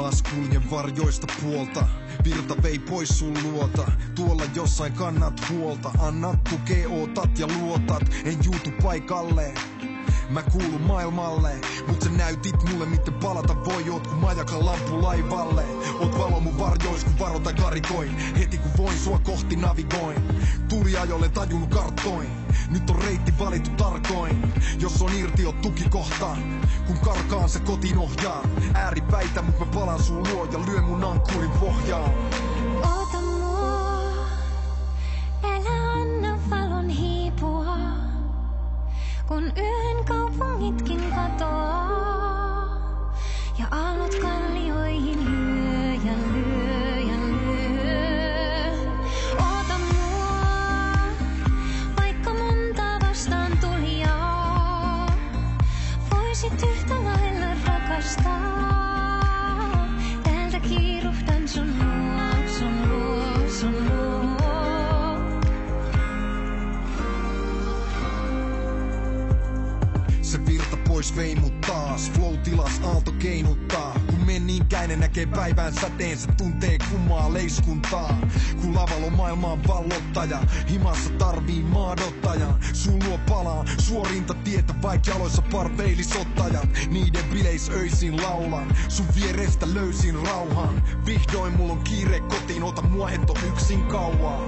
Taas kuljen varjoista puolta, virta vei pois sun luota. Tuolla jossain kannat huolta, annat tukee, ootat ja luotat. En juutu paikalle, mä kuulun maailmalle, mut sä näytit mulle miten palata voi. Oot kun majakan lampu laivalle, oot valo mun varjois kun varoita karikoin. Heti kun voin sua kohti navigoin, tuliajolle tajunnut karttoin. Nyt on reitti valittu tarkoin, jos on irti oot tukikohta. Kun karkaan se kotiin ohjaa, ääripäitä mut mä palan sun luo ja lyön mun ankkurin pohjaan. Oota mua, älä anna valon hiipua, kun yön kaupungitkin katoaa ja aallot kallioihin lyö ja lyö ja lyö. Oota mua, vaikka monta vastaan tulijaa, voisit yhtä lailla rakastaa. Täältä kiiruhdan sun luo, sun luo, sun luo. Se virta pois vei mut taas, flow-tilas aalto keinuttaa. Kun mennin käinen näkee päivän säteen, se tuntee kummaa leiskuntaa. Kun lavalla on maailman vallottaja, himassa tarvii maadottajan. Sun luo palaa suorinta tietä, vaik jaloissa parveilisottajat. Niiden bileis öisin laulan, sun vierestä löysin rauhan. Vihdoin mulla on kiire kotiin, ota mua et oo yksin kauan.